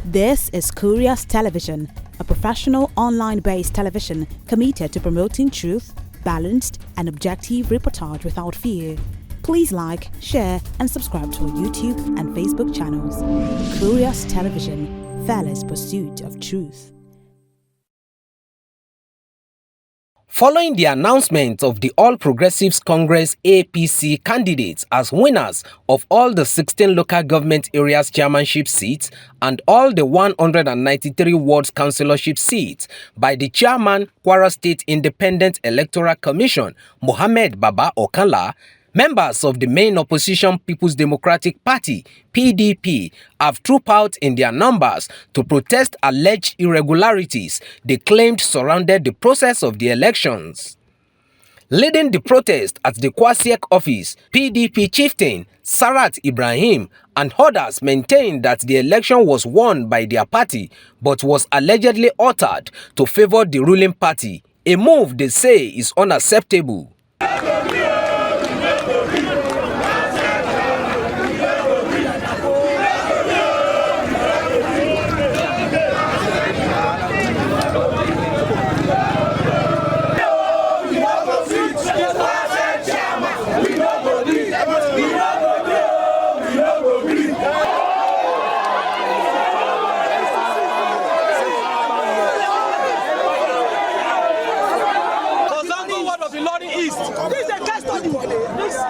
This is Curious Television, a professional online-based television committed to promoting truth, balanced and objective reportage without fear. Please like, share and subscribe to our YouTube and Facebook channels. Curious Television, fearless pursuit of truth. Following the announcement of the All Progressives Congress APC candidates as winners of all the 16 local government areas chairmanship seats and all the 193 wards councillorship seats by the chairman, Kwara State Independent Electoral Commission, Mohammed Baba Okanla, members of the main opposition People's Democratic Party, PDP, have trooped out in their numbers to protest alleged irregularities they claimed surrounded the process of the elections. Leading the protest at the Kwasiek office, PDP chieftain Sarat Ibrahim and others maintained that the election was won by their party but was allegedly altered to favor the ruling party, a move they say is unacceptable. This is a case study.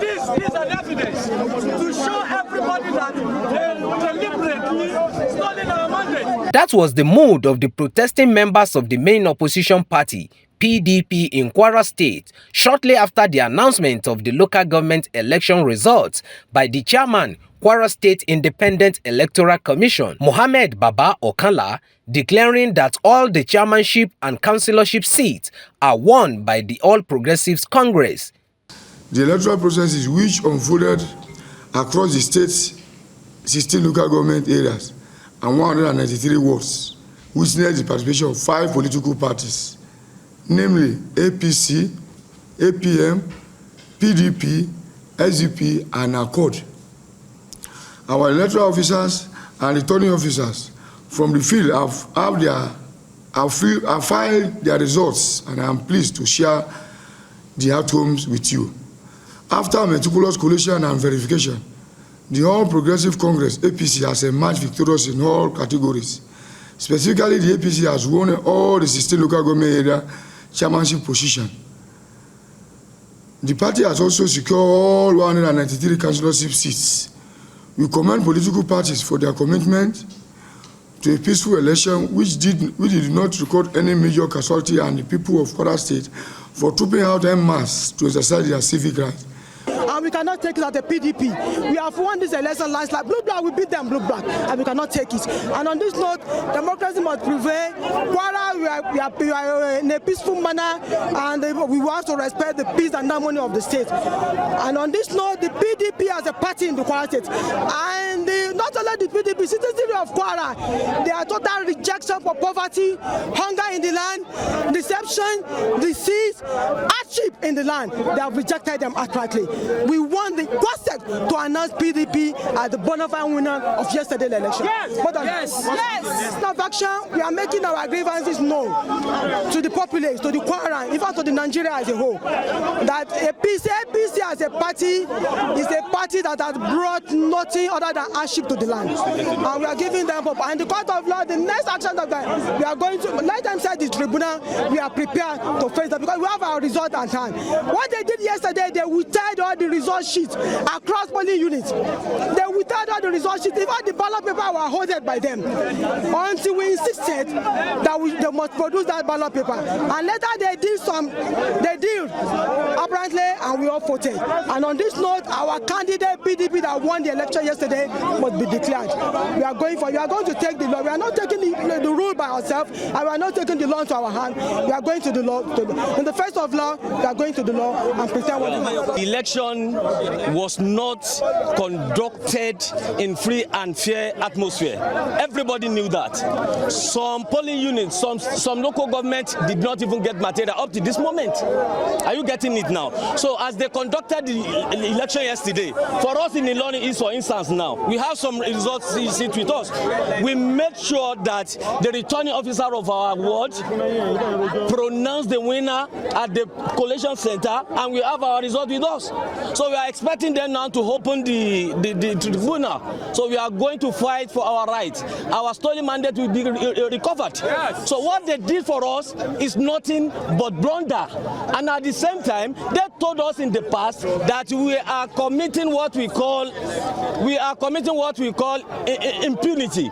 This is an evidence to show everybody that they deliberately stolen our mandate. That was the mood of the protesting members of the main opposition party, PDP, in Kwara State, shortly after the announcement of the local government election results by the chairman, Kwara State Independent Electoral Commission, Mohammed Baba Okanla, declaring that all the chairmanship and councillorship seats are won by the All Progressives Congress. The electoral processes which unfolded across the state's 16 local government areas and 193 wards witnessed the participation of 5 political parties, namely APC, APM, PDP, SDP and Accord. Our electoral officers and returning officers from the field have filed their results, and I am pleased to share the outcomes with you. After meticulous collation and verification, the All Progressive Congress APC has emerged victorious in all categories. Specifically, the APC has won all the 16 local government area chairmanship position. The party has also secured all 193 councillorship seats. We commend political parties for their commitment to a peaceful election which did not record any major casualty, and the people of Kwara State for trooping out en masse to exercise their civic rights. And we cannot take it as a PDP. We have won this election landslide. Blue Black, we beat them, Blue Black, and we cannot take it. And on this note, democracy must prevail. Kwara, we are in a peaceful manner, and we want to respect the peace and harmony of the state. And on this note, the PDP as a party in the Kwara State, and not only the PDP, citizenry of Kwara, their total rejection for poverty, hunger in the land, deception, disease, hardship in the land, they have rejected them outrightly. We want the Kwara to announce PDP as the bona fide winner of yesterday's election. Yes. Now, action, we are making our grievances known to the populace, to the Kwara, in fact to the Nigeria as a whole, that APC as a party is a party that has brought nothing other than hardship to the land. And we are giving them hope. And the court of law, the next action that we are going to, let them say the tribunal, we are prepared to face them because we have our result at hand. What they did yesterday, they withheld all the result sheets across polling units. They withheld all the result sheets. Even the ballot paper were hoarded by them until we insisted that they must produce that ballot paper. And later they did apparently, and we all voted. And on this note, our candidate PDP that won the election yesterday must be declared. We are going to take the law. We are not taking the rule by ourselves, and we are not taking the law into our hand. We are going to the law. In the face of law, we are going to the law and present what we want. The election was not conducted in free and fair atmosphere. Everybody knew that. Some polling units, some local government did not even get material up to this moment. Are you getting it now? So as they conducted the election yesterday, for us in Ilorin East, for instance, now, we have some results sit with us. We made sure that the returning officer of our ward pronounced the winner at the collation center, and we have our result with us. So we are expecting them now to open the tribunal. So we are going to fight for our rights. Our stolen mandate will be recovered. Yes. So what they did for us is nothing but blunder. And at the same time, they told us in the past that we are committing what we call impunity.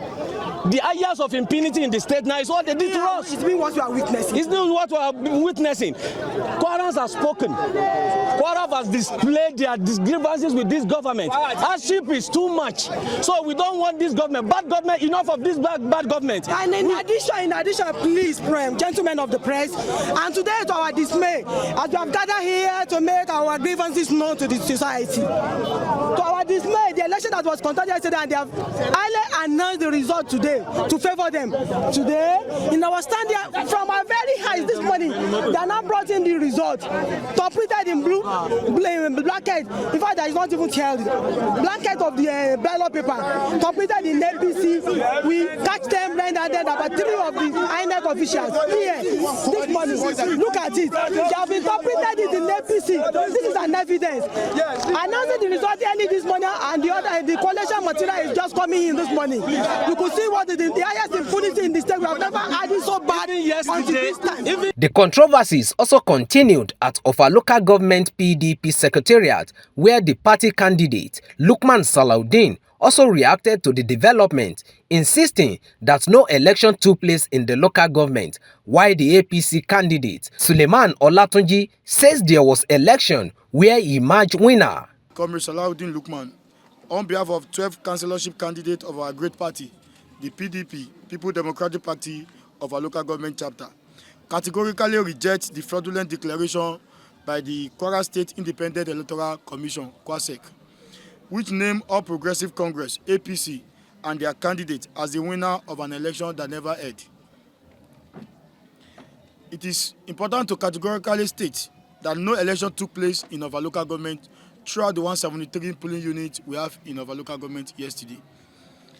The areas of impunity in the state now is what they did to us. It's been what we are witnessing. It's not what we are witnessing. Kwarans have spoken. Kwara has displayed their grievances with this government. Hardship is too much. So we don't want this government. Bad government, enough of this bad government. And in addition, please, gentlemen of the press, and today to our dismay, as we have gathered here to make our grievances known to the society. To our dismay, the election that was conducted yesterday, and they have early announced the result today to favor them. Today, in our stand here, from our very highs this morning, they are now brought in the result, completed in blue, blanket. In fact, there is not even telled. Blanket of the ballot paper, completed in APC. We catch them red-handed, about 3 of the INEC officials here this morning. Look at it. They have been completed in APC. This is an evidence. Announcing the result early this morning, and the collation material is just coming in this morning. You could see what the highest impunity in the state. We have never had it so bad until this time. The controversies also continued at Ofa local government PDP secretariat, where the party candidate Lukman Salaudeen also reacted to the development, insisting that no election took place in the local government, while the APC candidate Suleiman Olatunji says there was election where he emerged winner. Comrade Salaudeen Lukman, on behalf of 12 councillorship candidates of our great party, the PDP, People Democratic Party of our local government chapter, categorically rejects the fraudulent declaration by the Kwara State Independent Electoral Commission, (KWASEC), which named All Progressive Congress, APC, and their candidate as the winner of an election that never held. It is important to categorically state that no election took place in our local government throughout the 173 polling units we have in our local government yesterday.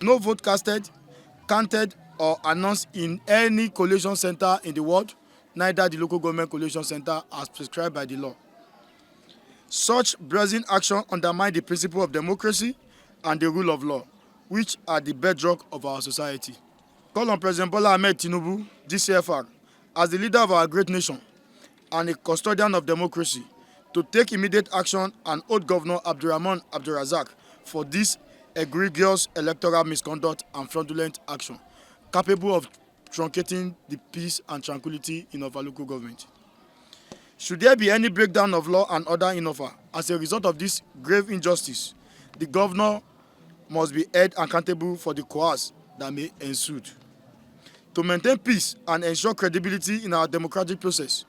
No vote casted, counted, or announced in any collation center in the world, neither the local government collation center as prescribed by the law. Such brazen action undermine the principle of democracy and the rule of law, which are the bedrock of our society. Call on President Bola Ahmed Tinubu, DCFR, as the leader of our great nation and a custodian of democracy, to take immediate action and hold Governor Abdurrahman Abdulrazak for this egregious electoral misconduct and fraudulent action, capable of truncating the peace and tranquility in our local government. Should there be any breakdown of law and order in Ofa as a result of this grave injustice, the governor must be held accountable for the course that may ensue. To maintain peace and ensure credibility in our democratic process,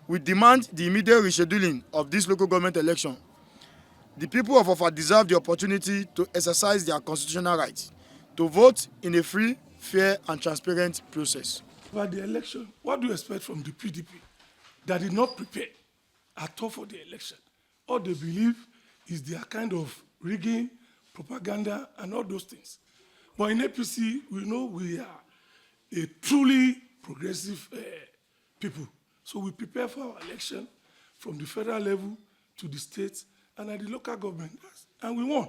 we demand the immediate rescheduling of this local government election. The people of Ofa deserve the opportunity to exercise their constitutional rights to vote in a free, fair, and transparent process. About the election, what do you expect from the PDP that did not prepare at all for the election? All they believe is their kind of rigging, propaganda, and all those things. But in APC, we know we are a truly progressive people. So we prepare for our election from the federal level to the states and at the local government. And we won.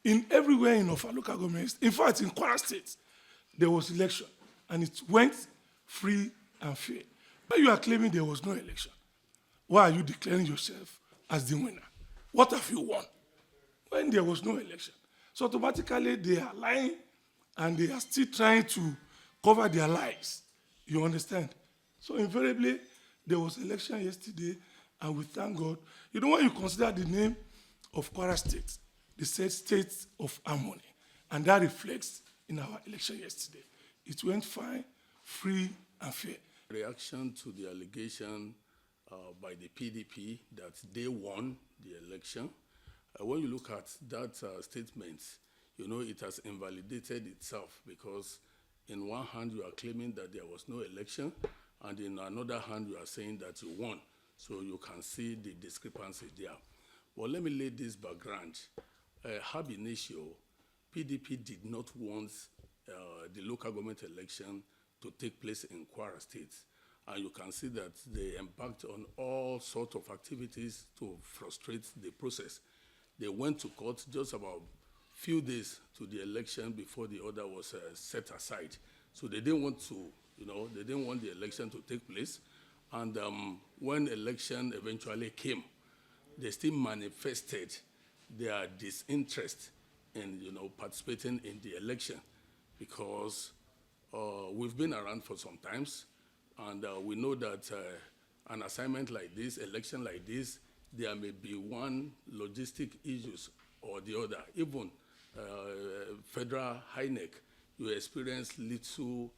In everywhere in our local governments, in fact, in Kwara State, there was election. And it went free and fair. But you are claiming there was no election. Why are you declaring yourself as the winner? What have you won? When there was no election. So automatically they are lying and they are still trying to cover their lies. You understand? So invariably, there was election yesterday, and we thank God. You know, when you consider the name of Kwara State, they said state of harmony, and that reflects in our election yesterday. It went fine, free, and fair. Reaction to the allegation by the PDP that they won the election. When you look at that statement, you know it has invalidated itself, because in one hand you are claiming that there was no election, and in another hand you are saying that you won. So you can see the discrepancy there. Well, let me lay this background. Ab initio, PDP did not want the local government election to take place in Kwara State. And you can see that they embarked on all sorts of activities to frustrate the process. They went to court just about few days to the election before the order was set aside. So they didn't want to, they didn't want the election to take place. And when election eventually came, they still manifested their disinterest in, participating in the election, because we've been around for some times, and we know that an assignment like this, election like this, there may be one logistic issues or the other. Even federal HINEC, you experience little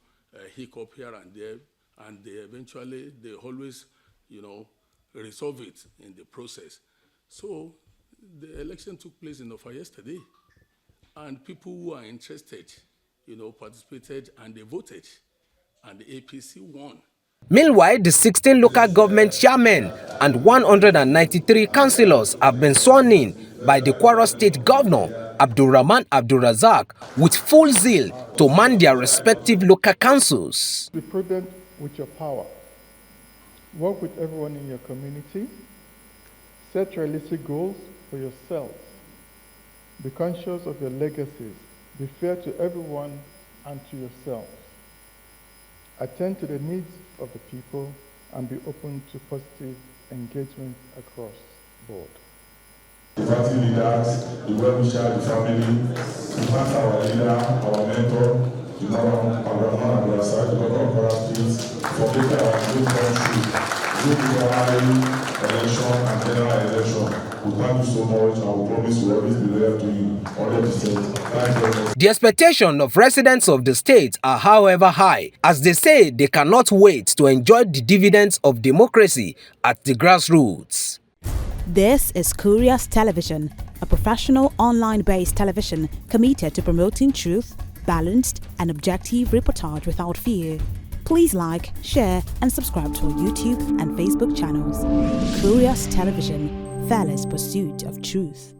hiccup here and there, and they always, resolve it in the process. So the election took place in Ofa yesterday, and people who are interested, participated and they voted, and the APC won. Meanwhile, the 16 local government chairmen and 193 councillors have been sworn in by the Kwara State Governor, Abdulrahman Abdulrazak, with full zeal to man their respective local councils. Be prudent with your power. Work with everyone in your community. Set realistic goals for yourselves. Be conscious of your legacies. Be fair to everyone and to yourselves. Attend to the needs of the people and be open to positive engagement across the board. The party leaders, the well-wisher, the family, the master, our leader, our mentor, the Madam Abdulrahman Abdulrazak, the governor of Kwara State, for making our good country, good primary election and general election. We thank you so much, and we promise we will always be loyal to you, 100%. Thank you very much. The expectations of residents of the state are, however, high, as they say they cannot wait to enjoy the dividends of democracy at the grassroots. This is Curious Television, a professional online-based television committed to promoting truth, balanced and objective reportage without fear. Please like, share and subscribe to our YouTube and Facebook channels. Curious Television, fearless pursuit of truth.